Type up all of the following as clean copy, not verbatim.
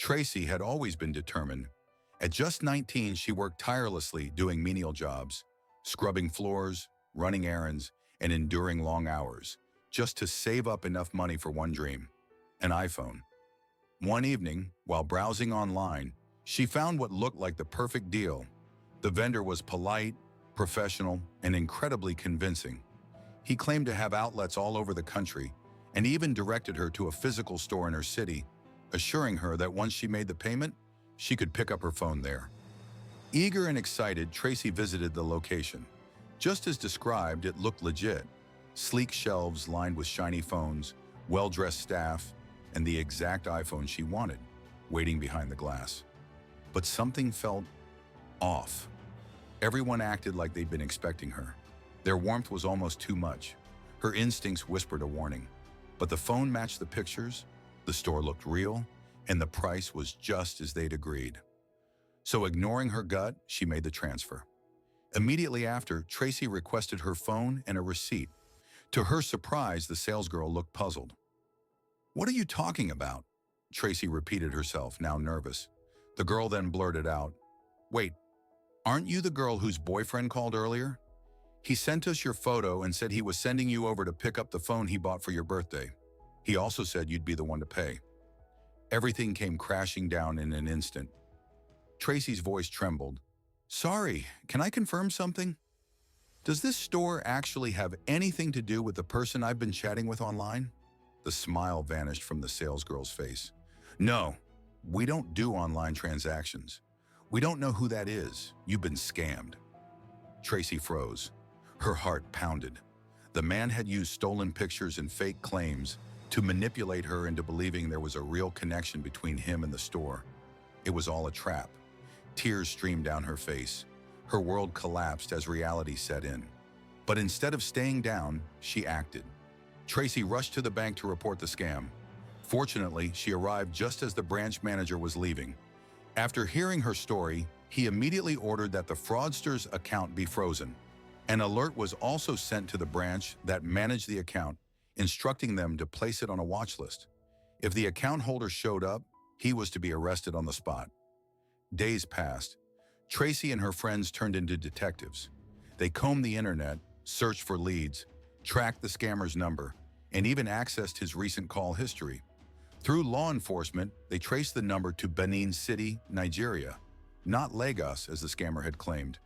Tracy had always been determined. At just 19, she worked tirelessly doing menial jobs, scrubbing floors, running errands, and enduring long hours, just to save up enough money for one dream: an iPhone. One evening, while browsing online, she found what looked like the perfect deal. The vendor was polite, professional, and incredibly convincing. He claimed to have outlets all over the country and even directed her to a physical store in her city, assuring her that once she made the payment, she could pick up her phone there. Eager and excited, Tracy visited the location. Just as described, it looked legit. Sleek shelves lined with shiny phones, well-dressed staff, and the exact iPhone she wanted, waiting behind the glass. But something felt off. Everyone acted like they'd been expecting her. Their warmth was almost too much. Her instincts whispered a warning. But the phone matched the pictures, the store looked real, and the price was just as they'd agreed. So ignoring her gut, she made the transfer. Immediately after, Tracy requested her phone and a receipt. To her surprise, the salesgirl looked puzzled. "What are you talking about?" Tracy repeated herself, now nervous. The girl then blurted out, "Wait, aren't you the girl whose boyfriend called earlier? He sent us your photo and said he was sending you over to pick up the phone he bought for your birthday. He also said you'd be the one to pay." Everything came crashing down in an instant. Tracy's voice trembled. "Sorry, can I confirm something? Does this store actually have anything to do with the person I've been chatting with online?" The smile vanished from the salesgirl's face. "No, we don't do online transactions. We don't know who that is. You've been scammed." Tracy froze. Her heart pounded. The man had used stolen pictures and fake claims to manipulate her into believing there was a real connection between him and the store. It was all a trap. Tears streamed down her face. Her world collapsed as reality set in. But instead of staying down, she acted. Tracy rushed to the bank to report the scam. Fortunately, she arrived just as the branch manager was leaving. After hearing her story, he immediately ordered that the fraudster's account be frozen. An alert was also sent to the branch that managed the account, instructing them to place it on a watch list. If the account holder showed up, he was to be arrested on the spot. Days passed. Tracy and her friends turned into detectives. They combed the internet, searched for leads, tracked the scammer's number, and even accessed his recent call history. Through law enforcement, they traced the number to Benin City, Nigeria, not Lagos as the scammer had claimed.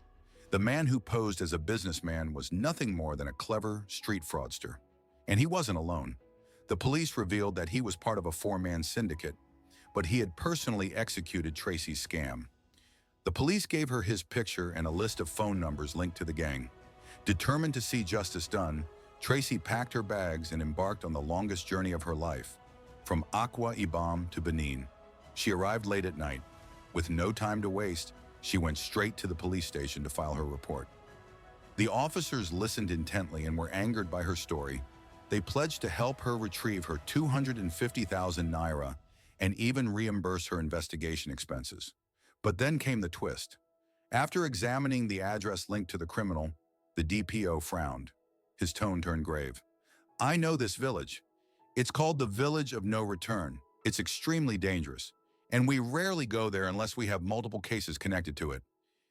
The man who posed as a businessman was nothing more than a clever street fraudster. And he wasn't alone. The police revealed that he was part of a four-man syndicate, but he had personally executed Tracy's scam. The police gave her his picture and a list of phone numbers linked to the gang. Determined to see justice done, Tracy packed her bags and embarked on the longest journey of her life, from Akwa Ibom to Benin. She arrived late at night. With no time to waste, she went straight to the police station to file her report. The officers listened intently and were angered by her story. They pledged to help her retrieve her 250,000 naira and even reimburse her investigation expenses. But then came the twist. After examining the address linked to the criminal, the DPO frowned. His tone turned grave. "I know this village. It's called the Village of No Return. It's extremely dangerous, and we rarely go there unless we have multiple cases connected to it.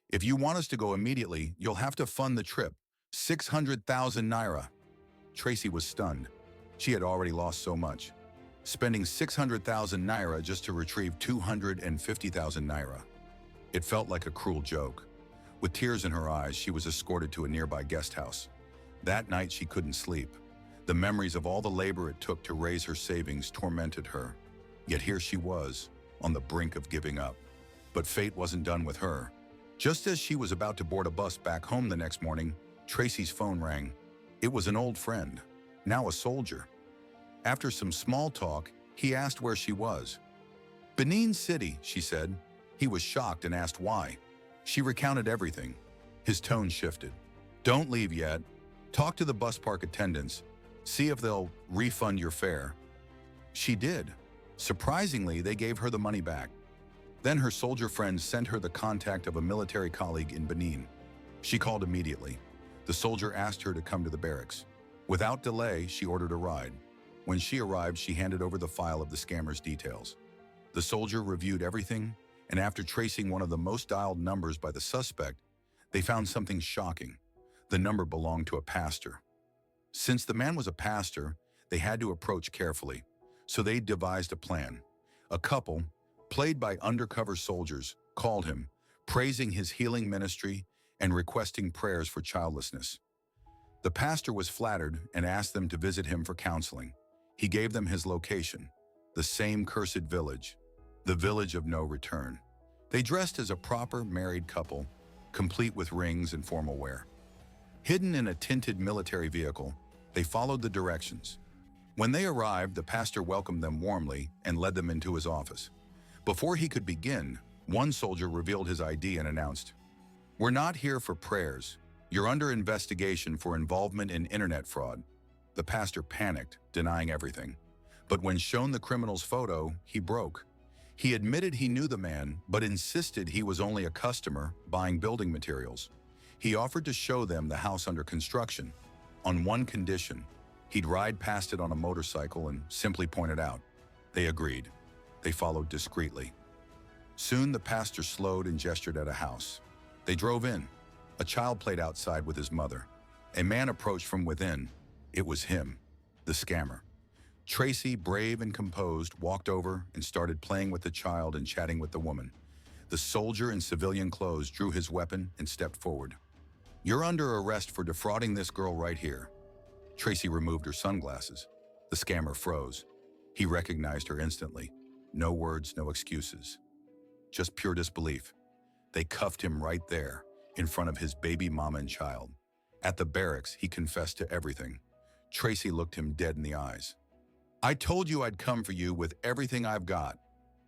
If you want us to go immediately, you'll have to fund the trip. 600,000 naira. Tracy was stunned. She had already lost so much. Spending 600,000 naira just to retrieve 250,000 naira. It felt like a cruel joke. With tears in her eyes, she was escorted to a nearby guest house. That night, she couldn't sleep. The memories of all the labor it took to raise her savings tormented her. Yet here she was, on the brink of giving up. But fate wasn't done with her. Just as she was about to board a bus back home the next morning, Tracy's phone rang. It was an old friend, now a soldier. After some small talk, he asked where she was. "Benin City," she said. He was shocked and asked why. She recounted everything. His tone shifted. "Don't leave yet. Talk to the bus park attendants. See if they'll refund your fare." She did. Surprisingly, they gave her the money back. Then her soldier friend sent her the contact of a military colleague in Benin. She called immediately. The soldier asked her to come to the barracks. Without delay, she ordered a ride. When she arrived, she handed over the file of the scammer's details. The soldier reviewed everything, and after tracing one of the most dialed numbers by the suspect, they found something shocking. The number belonged to a pastor. Since the man was a pastor, they had to approach carefully, so they devised a plan. A couple, played by undercover soldiers, called him, praising his healing ministry and requesting prayers for childlessness. The pastor was flattered and asked them to visit him for counseling. He gave them his location, the same cursed village, the village of no return. They dressed as a proper married couple, complete with rings and formal wear. Hidden in a tinted military vehicle, they followed the directions. When they arrived, the pastor welcomed them warmly and led them into his office. Before he could begin, one soldier revealed his ID and announced, "We're not here for prayers. You're under investigation for involvement in internet fraud." The pastor panicked, denying everything. But when shown the criminal's photo, he broke. He admitted he knew the man, but insisted he was only a customer buying building materials. He offered to show them the house under construction, on one condition: he'd ride past it on a motorcycle and simply point it out. They agreed. They followed discreetly. Soon the pastor slowed and gestured at a house. They drove in. A child played outside with his mother. A man approached from within. It was him, the scammer. Tracy, brave and composed, walked over and started playing with the child and chatting with the woman. The soldier in civilian clothes drew his weapon and stepped forward. "You're under arrest for defrauding this girl right here." Tracy removed her sunglasses. The scammer froze. He recognized her instantly. No words, no excuses. Just pure disbelief. They cuffed him right there, in front of his baby mama and child. At the barracks, he confessed to everything. Tracy looked him dead in the eyes. "I told you I'd come for you with everything I've got,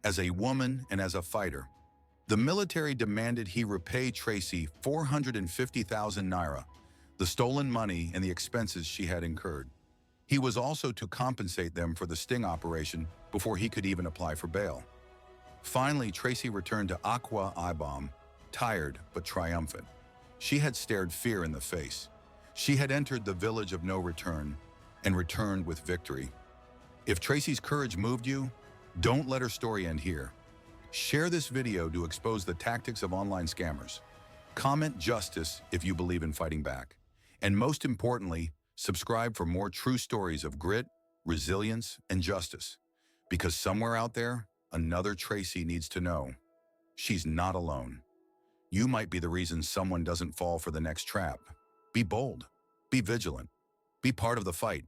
as a woman and as a fighter." The military demanded he repay Tracy 450,000 naira, the stolen money and the expenses she had incurred. He was also to compensate them for the sting operation before he could even apply for bail. Finally, Tracy returned to Aqua Ibom, tired but triumphant. She had stared fear in the face. She had entered the village of no return and returned with victory. If Tracy's courage moved you, don't let her story end here. Share this video to expose the tactics of online scammers. Comment justice if you believe in fighting back. And most importantly, subscribe for more true stories of grit, resilience, and justice. Because somewhere out there, another Tracy needs to know she's not alone. You might be the reason someone doesn't fall for the next trap. Be bold. Be vigilant. Be part of the fight.